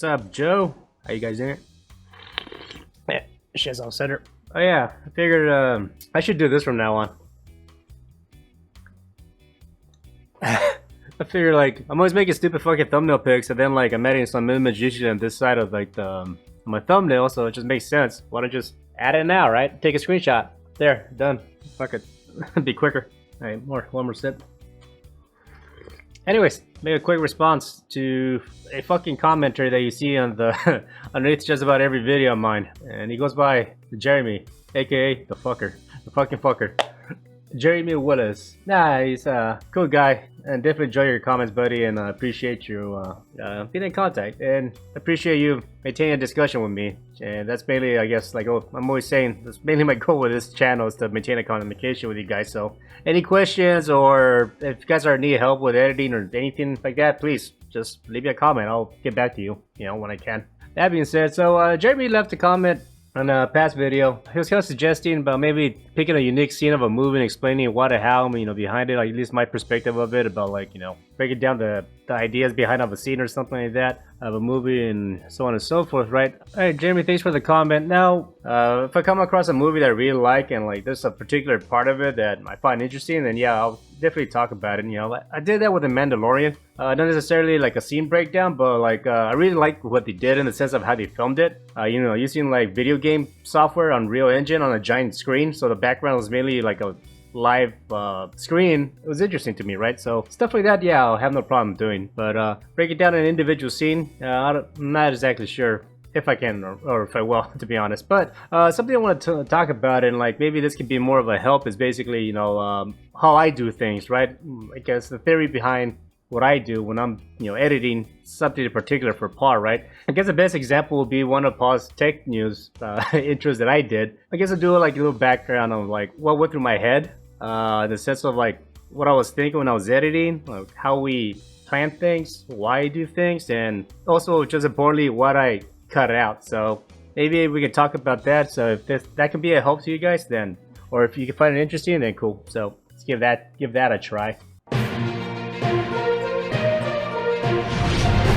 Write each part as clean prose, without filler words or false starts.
What's up, Joe? How you guys doing? Yeah, shit's all center. Oh yeah, I figured I should do this from now on. I figured like I'm always making stupid fucking thumbnail pics, and then like I'm adding some image usually on this side of like the my thumbnail, so it just makes sense. Why don't I just add it now, right? Take a screenshot. There, done. Fuck it, be quicker. All right, one more sip. Anyways, make a quick response to a fucking commenter that you see on the underneath just about every video of mine, and he goes by Jeremy, aka the fucking fucker. Jeremy Willis. Nah, he's a cool guy, and definitely enjoy your comments, buddy, and appreciate you being in contact, and appreciate you maintaining a discussion with me. And that's mainly, I guess, like I'm always saying, that's mainly my goal with this channel is to maintain a communication with you guys. So, any questions, or if you guys are need help with editing or anything like that, please just leave me a comment. I'll get back to you, when I can. That being said, so Jeremy left a comment on a past video. He was kind of suggesting about maybe picking a unique scene of a movie and explaining what and how, behind it, like at least my perspective of it, about like, breaking down the ideas behind of a scene or something like that of a movie and so on and so forth, right? Alright, Jeremy, thanks for the comment. Now, if I come across a movie that I really like and like there's a particular part of it that I find interesting, then yeah, I'll definitely talk about it. I did that with The Mandalorian. Not necessarily like a scene breakdown, but like I really like what they did in the sense of how they filmed it. Using like video game software on Unreal Engine on a giant screen, so the background was mainly like a live screen. It was interesting to me, right? So stuff like that, yeah, I'll have no problem doing. But break it down in an individual scene, I'm not exactly sure if I can or if I will, to be honest. But something I want to talk about, and like maybe this could be more of a help, is basically how I do things, right? I guess the theory behind what I do when I'm editing something in particular for Paul, right? I guess the best example would be one of Paul's tech news intros that I did. I guess I'll do like a little background on like what went through my head, in the sense of like what I was thinking when I was editing, like how we plan things, why I do things, and also just importantly what I cut out. So maybe we can talk about that. So if that can be a help to you guys, then, or if you can find it interesting, then cool. So let's give that a try.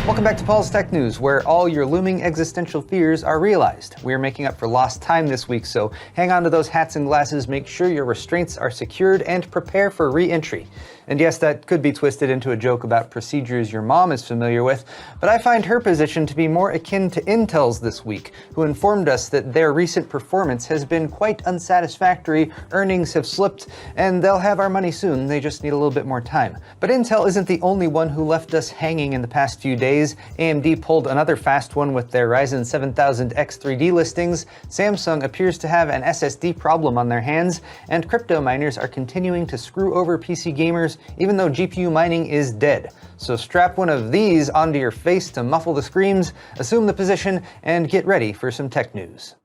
Welcome back to Paul's Tech News, where all your looming existential fears are realized. We are making up for lost time this week, so hang on to those hats and glasses, make sure your restraints are secured, and prepare for re-entry. And yes, that could be twisted into a joke about procedures your mom is familiar with, but I find her position to be more akin to Intel's this week, who informed us that their recent performance has been quite unsatisfactory, earnings have slipped, and they'll have our money soon, they just need a little bit more time. But Intel isn't the only one who left us hanging in the past few days. AMD pulled another fast one with their Ryzen 7000 X3D listings, Samsung appears to have an SSD problem on their hands, and crypto miners are continuing to screw over PC gamers even though GPU mining is dead. So strap one of these onto your face to muffle the screams, assume the position, and get ready for some tech news.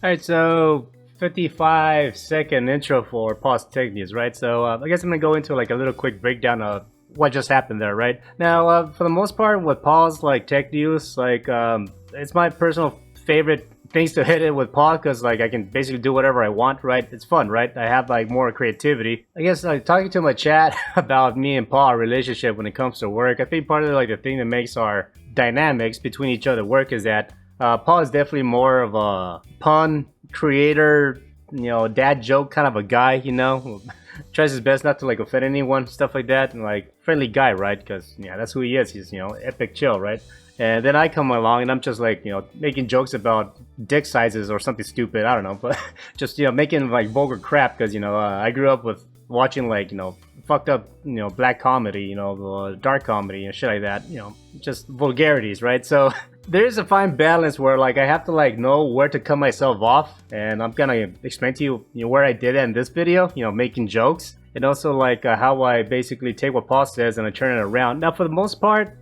Alright, so 55-second intro for Paul's Tech News, right? So I guess I'm gonna go into like a little quick breakdown of what just happened there, right? Now, for the most part, with Paul's like tech news, like it's my personal favorite things to hit it with Paul, because like I can basically do whatever I want, right? It's fun, right? I have like more creativity. I guess like talking to my chat about me and Paul, our relationship when it comes to work, I think part of like the thing that makes our dynamics between each other work is that Paul is definitely more of a pun creator, dad joke kind of a guy, tries his best not to like offend anyone, stuff like that, and like friendly guy, right? Because yeah, that's who he is. He's epic chill, right? And then I come along and I'm just like making jokes about dick sizes or something stupid, I don't know, but just making like vulgar crap, because I grew up with watching like fucked up black comedy, dark comedy and shit like that, just vulgarities, right? So there is a fine balance where like I have to like know where to cut myself off, and I'm gonna explain to you, where I did it in this video, making jokes, and also like how I basically take what Paul says and I turn it around. Now for the most part,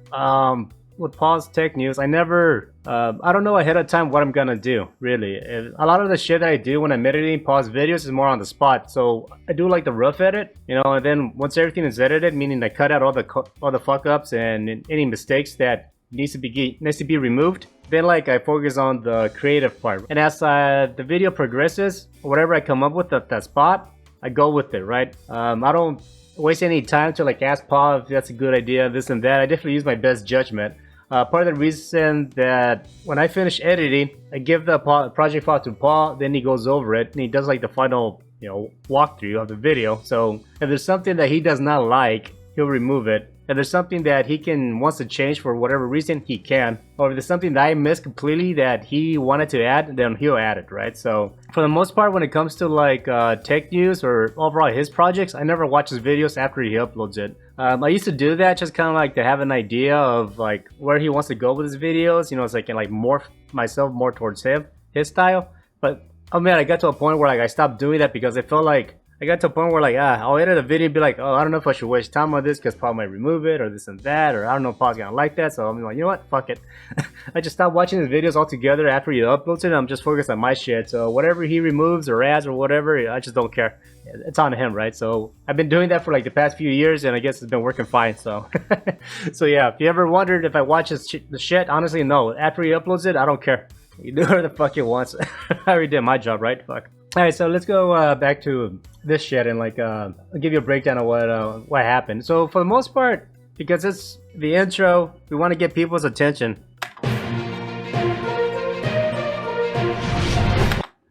with Paul's Tech News, I never, I don't know ahead of time what I'm gonna do, really. A lot of the shit that I do when I'm editing Paul's videos is more on the spot, so I do like the rough edit, and then once everything is edited, meaning I cut out all the fuck ups and any mistakes that needs to be removed, then like I focus on the creative part. And as the video progresses, whatever I come up with at that spot, I go with it, right? I don't waste any time to like ask Paul if that's a good idea, this and that. I definitely use my best judgment. Part of the reason that when I finish editing, I give the project file to Paul, then he goes over it and he does like the final, walkthrough of the video. So if there's something that he does not like, he'll remove it. If there's something that he wants to change for whatever reason, he can. Or if there's something that I missed completely that he wanted to add, then he'll add it, right? So for the most part, when it comes to like tech news or overall his projects, I never watch his videos after he uploads it. I used to do that just kind of like to have an idea of like where he wants to go with his videos, so I can like morph myself more towards his style. But oh man, I got to a point where like I stopped doing that because I felt like I got to a point where like I'll edit a video and be like, oh, I don't know if I should waste time on this because Paul might remove it or this and that, or I don't know if Paul's gonna like that. So I'm like, you know what, fuck it. I just stopped watching his videos altogether after he uploads it. I'm just focused on my shit. So whatever he removes or adds or whatever, I just don't care. It's on him, right? So I've been doing that for like the past few years and I guess it's been working fine. So so yeah, if you ever wondered if I watch the shit, honestly no. After he uploads it, I don't care. You do whatever the fuck he wants. I already did my job, right? Fuck. Alright, so let's go back to this shit and like I'll give you a breakdown of what happened. So for the most part, because it's the intro, we want to get people's attention.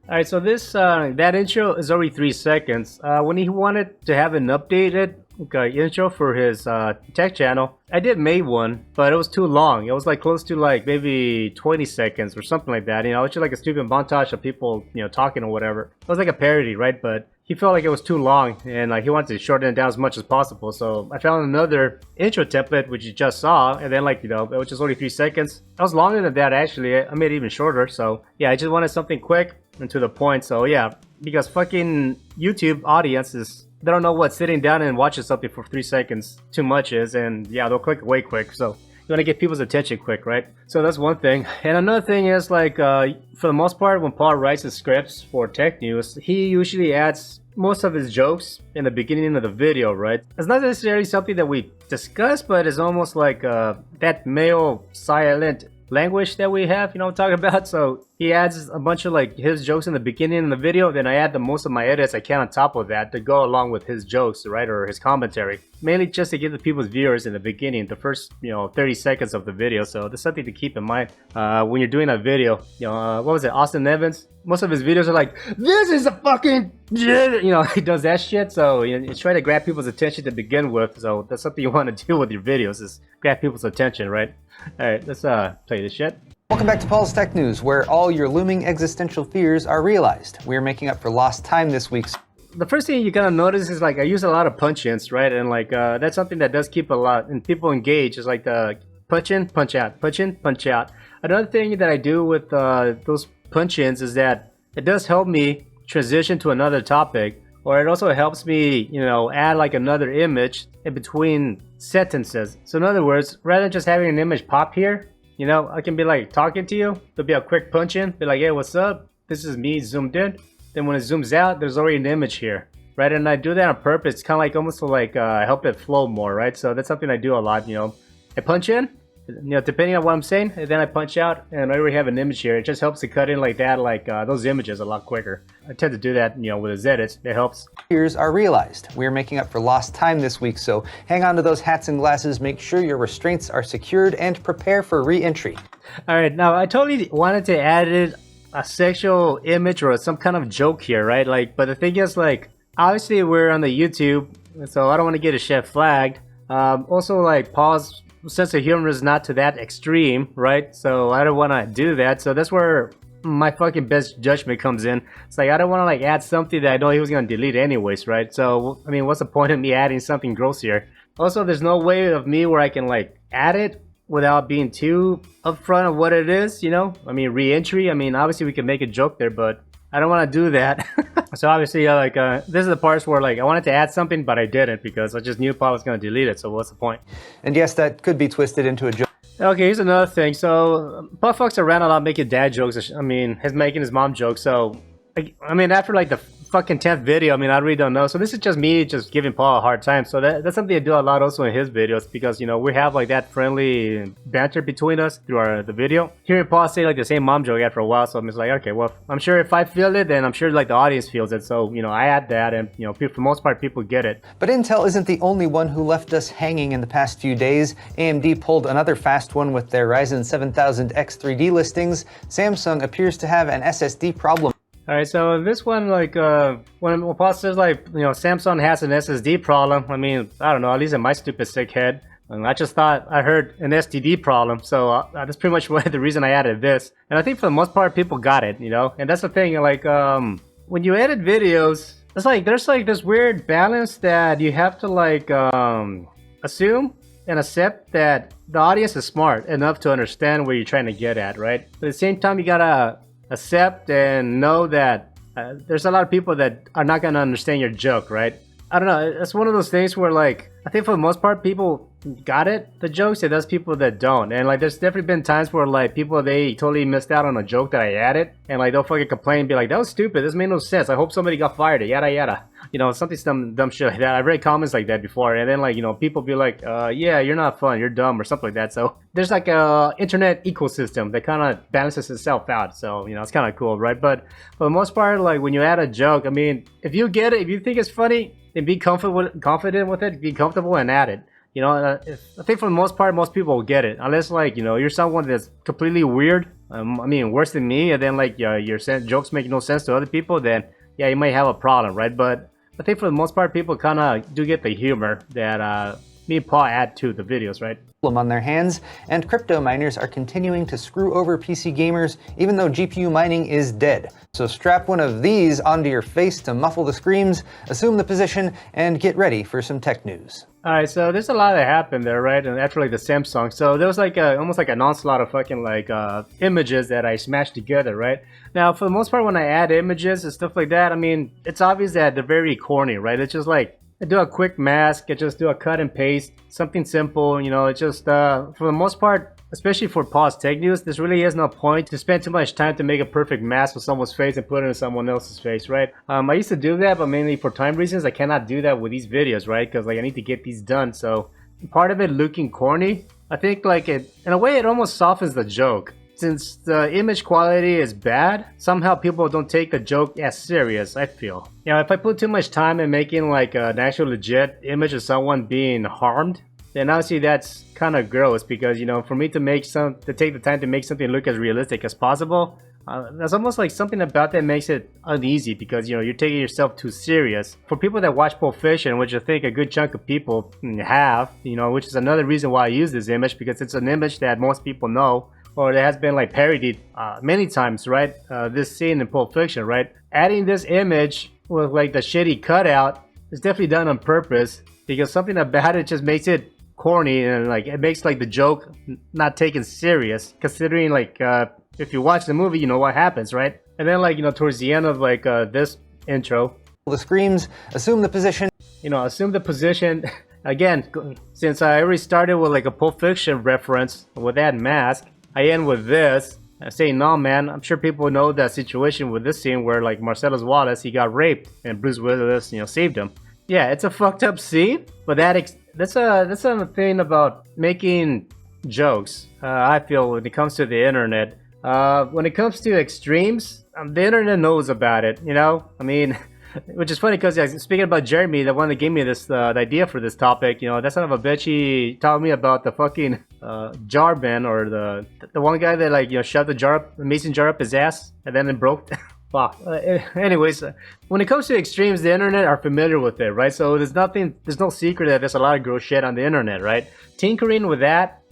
Alright, so this that intro is already 3 seconds. When he wanted to have an updated intro for his tech channel, I did make one, but it was too long. It was like close to like maybe 20 seconds or something like that. It's just like a stupid montage of people talking or whatever. It was like a parody, right? But he felt like it was too long and like he wanted to shorten it down as much as possible. So I found another intro template which you just saw, and then like it was just only 3 seconds. That was longer than that actually. I made it even shorter. So yeah, I just wanted something quick and to the point. So yeah, because fucking YouTube audiences, they don't know what sitting down and watching something for 3 seconds too much is, and yeah, they'll click away quick. So you want to get people's attention quick, right? So that's one thing. And another thing is like for the most part, when Paul writes his scripts for tech news, he usually adds most of his jokes in the beginning of the video, right? It's not necessarily something that we discuss, but it's almost like that male silent language that we have, I'm talking about. So he adds a bunch of like his jokes in the beginning of the video, then I add the most of my edits I can on top of that to go along with his jokes, right, or his commentary, mainly just to give the people's viewers in the beginning the first 30 seconds of the video. So there's something to keep in mind when you're doing a video. What was it, Austin Evans? Most of his videos are like, this is a fucking he does that shit. So you try to grab people's attention to begin with. So that's something you want to do with your videos, is grab people's attention, right? All right, let's play this shit. Welcome back to Paul's Tech News, where all your looming existential fears are realized. We're making up for lost time this week. The first thing you gotta notice is like I use a lot of punch-ins, right? And like that's something that does keep a lot and people engaged, is like the punch in, punch out, punch in, punch out. Another thing that I do with those punch-ins is that it does help me transition to another topic, or it also helps me, add like another image in between sentences. So in other words, rather than just having an image pop here, I can be like talking to you. There'll be a quick punch in, be like, hey, what's up? This is me zoomed in. Then when it zooms out, there's already an image here, right? And I do that on purpose. It's kind of like almost to like help it flow more, right? So that's something I do a lot. I punch in, depending on what I'm saying, and then I punch out, and I already have an image here. It just helps to cut in like that, like those images a lot quicker. I tend to do that, with his edits. It helps. Fears are realized. We're making up for lost time this week, so hang on to those hats and glasses. Make sure your restraints are secured and prepare for re-entry. All right, now I totally wanted to add a sexual image or some kind of joke here, right? Like, but the thing is, like, obviously we're on the YouTube, so I don't want to get a chef flagged. Also, like, Paul's sense of humor is not to that extreme, right? So I don't want to do that. So that's where my fucking best judgment comes in. It's like I don't want to like add something that I know he was going to delete anyways, right? So I mean, what's the point of me adding something gross here? Also, there's no way of me where I can like add it without being too upfront of what it is, I mean, re-entry. I mean, obviously we can make a joke there, but I don't want to do that. So obviously, this is the parts where like I wanted to add something, but I didn't because I just knew Paul was going to delete it. So what's the point? And yes, that could be twisted into a joke. Okay, here's another thing. So Paul fucks around a lot making dad jokes. I mean, he's making his mom jokes. So I mean, after like the fucking 10th video. I mean, I really don't know. So this is just me just giving Paul a hard time. So that's something I do a lot also in his videos, because, you know, we have like that friendly banter between us through the video. Hearing Paul say like the same mom joke after a while, so I'm just like, okay, well, I'm sure if I feel it, then I'm sure like the audience feels it. So, you know, I add that, and, you know, for the most part, people get it. But Intel isn't the only one who left us hanging in the past few days. AMD pulled another fast one with their Ryzen 7000 X3D listings. Samsung appears to have an SSD problem. Alright, so this one, like, when Paul says, like, you know, Samsung has an SSD problem, I mean, I don't know, at least in my stupid sick head, I just thought I heard an STD problem, so that's pretty much the reason I added this. And I think for the most part, people got it, you know? And that's the thing, like, when you edit videos, it's like, there's like this weird balance that you have to, like, assume and accept that the audience is smart enough to understand what you're trying to get at, right? But at the same time, you gotta accept and know that there's a lot of people that are not gonna understand your joke, right? I don't know, it's one of those things where, like, I think for the most part people got it, the jokes, and there's people that don't. And like, there's definitely been times where like people, they totally missed out on a joke that I added, and like they'll fucking complain and be like, that was stupid, this made no sense, I hope somebody got fired, yada yada. You know, something dumb shit like that. I've read comments like that before, and then like, you know, people be like, yeah, you're not fun, you're dumb, or something like that. So there's like a internet ecosystem that kind of balances itself out. So, you know, it's kind of cool, right? But for the most part, like when you add a joke, I mean, if you get it, if you think it's funny, then be confident with it, be comfortable and add it. You know, I think for the most part, most people will get it. Unless, like, you know, you're someone that's completely weird, I mean, worse than me, and then, like, your jokes make no sense to other people, then, yeah, you might have a problem, right? But I think for the most part, people kind of do get the humor that me and Paul add to the videos, right? On their hands, and crypto miners are continuing to screw over PC gamers even though GPU mining is dead. So strap one of these onto your face to muffle the screams, assume the position, and get ready for some tech news. Alright, so there's a lot that happened there, right? And after like the Samsung, so there was like almost like an onslaught of fucking like images that I smashed together, right? Now, for the most part, when I add images and stuff like that, I mean, it's obvious that they're very corny, right? It's just like, I do a quick mask, I just do a cut and paste, something simple, you know. It's just, for the most part, especially for Paul's Tech News, this really is no point to spend too much time to make a perfect mask of someone's face and put it in someone else's face, right? I used to do that, but mainly for time reasons, I cannot do that with these videos, right? Because like I need to get these done, so part of it looking corny, I think like it, in a way, it almost softens the joke. Since the image quality is bad, somehow people don't take the joke as serious, I feel. You know, if I put too much time in making like an actual legit image of someone being harmed, then obviously that's kind of gross, because, you know, for me to take the time to make something look as realistic as possible, there's almost like something about that makes it uneasy, because, you know, you're taking yourself too serious. For people that watch Pulp Fiction, which I think a good chunk of people have, you know, which is another reason why I use this image, because it's an image that most people know, or it has been like parodied many times, right? This scene in Pulp Fiction, right? Adding this image with like the shitty cutout is definitely done on purpose, because something about it just makes it corny, and like it makes like the joke not taken serious, considering like if you watch the movie, you know what happens, right? And then like, you know, towards the end of like this intro, The screams, assume the position. You know, assume the position. Again, since I already started with like a Pulp Fiction reference with that mask, I end with this. I say, no man, I'm sure people know that situation with this scene where like Marcellus Wallace, he got raped and Bruce Willis, you know, saved him. Yeah, it's a fucked up scene, but that's a thing about making jokes. I feel when it comes to the internet, when it comes to extremes, the internet knows about it. You know, I mean, which is funny because speaking about Jeremy, the one that gave me this the idea for this topic, you know, that son of a bitch, he told me about the fucking jar man, or the one guy that like, you know, shoved the mason jar up his ass and then it broke. Fuck. Anyways, when it comes to extremes, the internet are familiar with it, right? So there's no secret that there's a lot of gross shit on the internet, right? Tinkering with that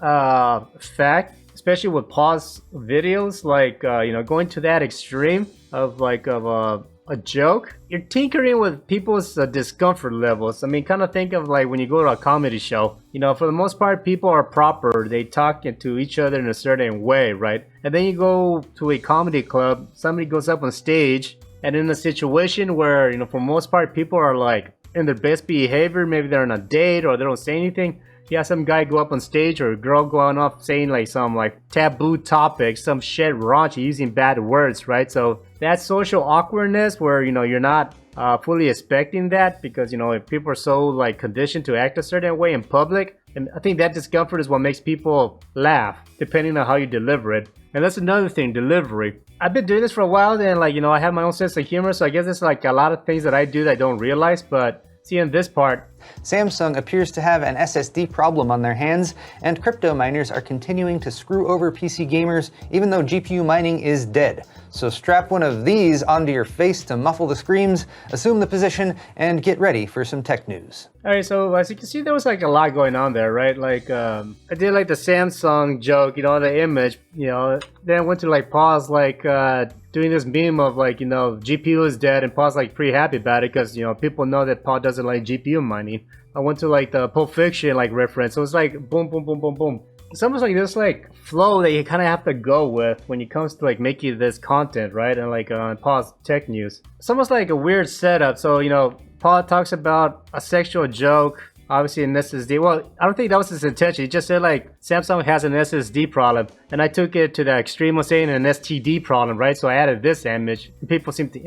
fact, especially with pause videos, like you know, going to that extreme of like a joke, you're tinkering with people's discomfort levels. I mean, kind of think of like when you go to a comedy show, you know, for the most part, people are proper. They talk to each other in a certain way, right? And then you go to a comedy club, somebody goes up on stage, and in a situation where, you know, for the most part, people are like in their best behavior, maybe they're on a date or they don't say anything. Yeah, some guy go up on stage or a girl going up saying like some like taboo topic, some shit raunchy, using bad words, right? So that social awkwardness where, you know, you're not fully expecting that, because you know, if people are so like conditioned to act a certain way in public, and I think that discomfort is what makes people laugh, depending on how you deliver it. And that's another thing, delivery. I've been doing this for a while, and like, you know, I have my own sense of humor, so I guess there's like a lot of things that I do that I don't realize, but seeing this part, Samsung appears to have an SSD problem on their hands, and crypto miners are continuing to screw over PC gamers even though GPU mining is dead. So strap one of these onto your face to muffle the screams, assume the position, and get ready for some tech news. Alright, so as you can see, there was like a lot going on there, right? Like, I did like the Samsung joke, you know, the image, you know, then I went to like pause, like, doing this meme of like, you know, GPU is dead, and Paul's like pretty happy about it because, you know, people know that Paul doesn't like GPU mining. I went to like the Pulp Fiction like reference, so it's like boom, boom, boom, boom, boom. It's almost like this like flow that you kind of have to go with when it comes to like making this content, right? And like Paul's tech news. It's almost like a weird setup. So, you know, Paul talks about a sexual joke, obviously an SSD. Well, I don't think that was his intention. He just said like Samsung has an SSD problem, and I took it to the extreme of saying an STD problem, right? So I added this image, and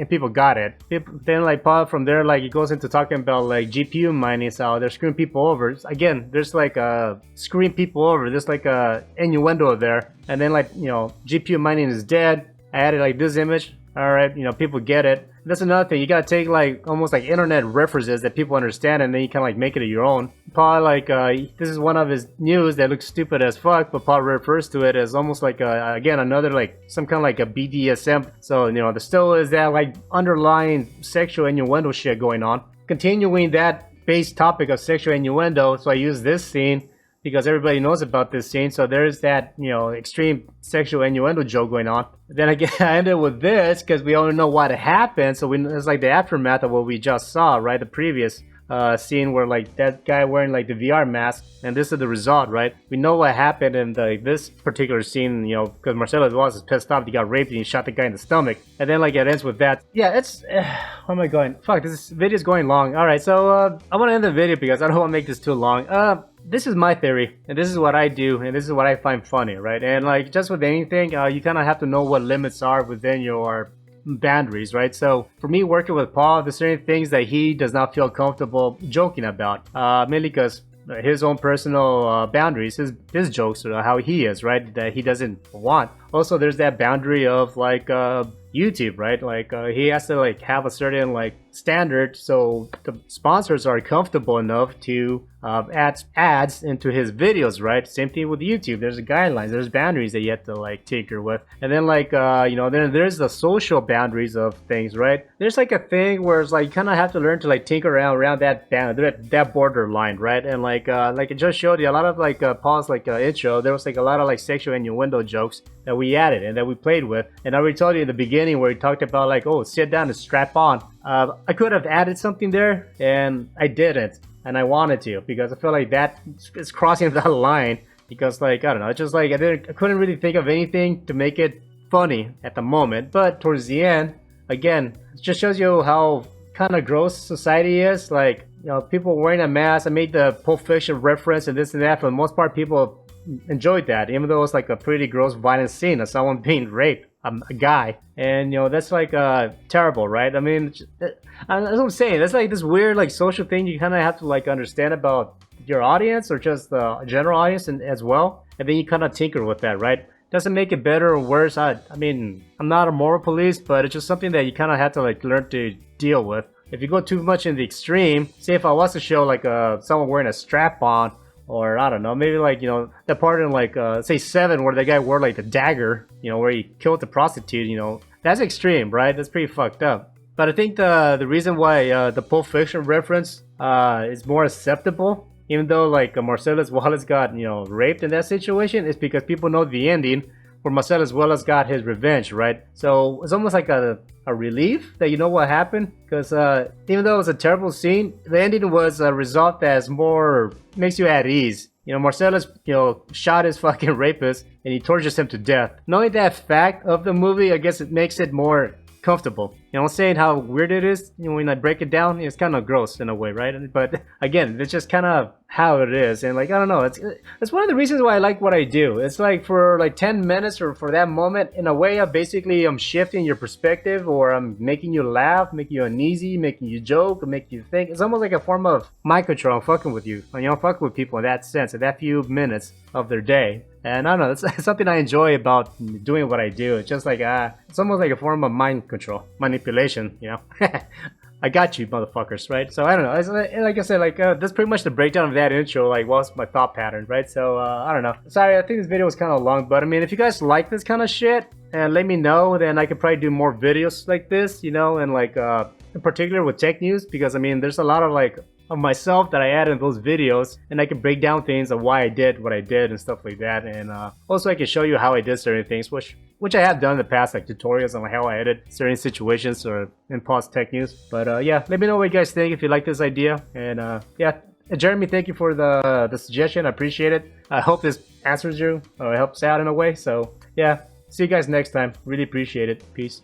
people got it. Then like Paul from there, like he goes into talking about like GPU mining, so they're screwing people over. Again, there's like a screwing people over. There's like a innuendo there, and then like, you know, GPU mining is dead. I added like this image. All right, you know, people get it. That's another thing. You gotta take like almost like internet references that people understand, and then you kind of like make it your own. Paul, like, this is one of his news that looks stupid as fuck, but Paul refers to it as almost like again, another like some kind of like a BDSM. So, you know, there still is that like underlying sexual innuendo shit going on. Continuing that base topic of sexual innuendo, so I use this scene because everybody knows about this scene, so there's that, you know, extreme sexual innuendo joke going on. Then again, I ended with this because we only know what happened, so it's like the aftermath of what we just saw, right? The previous scene where like that guy wearing like the VR mask, and this is the result, right? We know what happened in this particular scene, you know, because Marcelo was pissed off, he got raped and he shot the guy in the stomach, and then like it ends with that. Yeah, it's where am I going? Fuck, this video is going long. All right, so I want to end the video because I don't want to make this too long. This is my theory, and this is what I do, and this is what I find funny, right? And like just with anything, you kind of have to know what limits are within your boundaries, right? So for me, working with Paul, there's certain things that he does not feel comfortable joking about, mainly because his own personal boundaries, his jokes, or how he is, right? That he doesn't want. Also, there's that boundary of like YouTube, right? Like he has to like have a certain like standard, so the sponsors are comfortable enough to ads into his videos, right? Same thing with YouTube. There's guidelines, there's boundaries that you have to like tinker with. And then like you know, then there's the social boundaries of things, right? There's like a thing where it's like you kind of have to learn to like tinker around that borderline, right? And like it just showed you a lot of like Paul's like intro. There was like a lot of like sexual innuendo jokes that we added and that we played with. And I already told you in the beginning where he talked about like, oh, sit down and strap on. I could have added something there, and I didn't, and I wanted to because I feel like that is crossing that line. Because like, I don't know, it's just like I couldn't really think of anything to make it funny at the moment. But towards the end, again, it just shows you how kind of gross society is. Like, you know, people wearing a mask. I made the Pulp Fiction reference and this and that. For the most part, people enjoyed that, even though it's like a pretty gross, violent scene of someone being raped, a guy. And you know, that's like terrible, right? I mean, that's what I'm saying. That's like this weird like social thing you kind of have to like understand about your audience, or just the general audience as well, and then you kind of tinker with that, right? Doesn't make it better or worse. I mean, I'm not a moral police, but it's just something that you kind of have to like learn to deal with. If you go too much in the extreme, say if I was to show like someone wearing a strap on, or I don't know, maybe like, you know, the part in like say 7 where the guy wore like the dagger, you know, where he killed the prostitute, you know, that's extreme, right? That's pretty fucked up. But I think the reason why the Pulp Fiction reference is more acceptable, even though like Marcellus Wallace got, you know, raped in that situation, is because people know the ending where Marcellus Wallace got his revenge, right? So it's almost like a relief that you know what happened, because even though it was a terrible scene, the ending was a result that's more, makes you at ease. You know, Marcellus, you know, shot his fucking rapist and he tortures him to death. Knowing that fact of the movie, I guess it makes it more comfortable. You know, saying how weird it is, you know, when I break it down, it's kind of gross in a way, right? But again, it's just kind of how it is, and like I don't know, it's one of the reasons why I like what I do. It's like for like 10 minutes or for that moment, in a way, I'm shifting your perspective, or I'm making you laugh, making you uneasy, making you joke, or making you think. It's almost like a form of mind control. I'm fucking with you, and you know, I'm fucking with people in that sense, in that few minutes of their day. And I don't know, it's something I enjoy about doing what I do. It's just like, it's almost like a form of mind control, manipulation, you know? I got you, motherfuckers, right? So I don't know, like I said, like, that's pretty much the breakdown of that intro, like, what's my thought pattern, right? So, I don't know. Sorry, I think this video was kind of long, but I mean, if you guys like this kind of shit, and let me know, then I could probably do more videos like this, you know, and like, in particular with tech news, because I mean, there's a lot of like, of myself that I add in those videos, and I can break down things of why I did what I did and stuff like that, and also I can show you how I did certain things, which I have done in the past, like tutorials on how I edit certain situations or in past tech news. But yeah, let me know what you guys think if you like this idea, and yeah, Jeremy, thank you for the suggestion. I appreciate it. I hope this answers you or helps out in a way. So yeah, see you guys next time. Really appreciate it. Peace.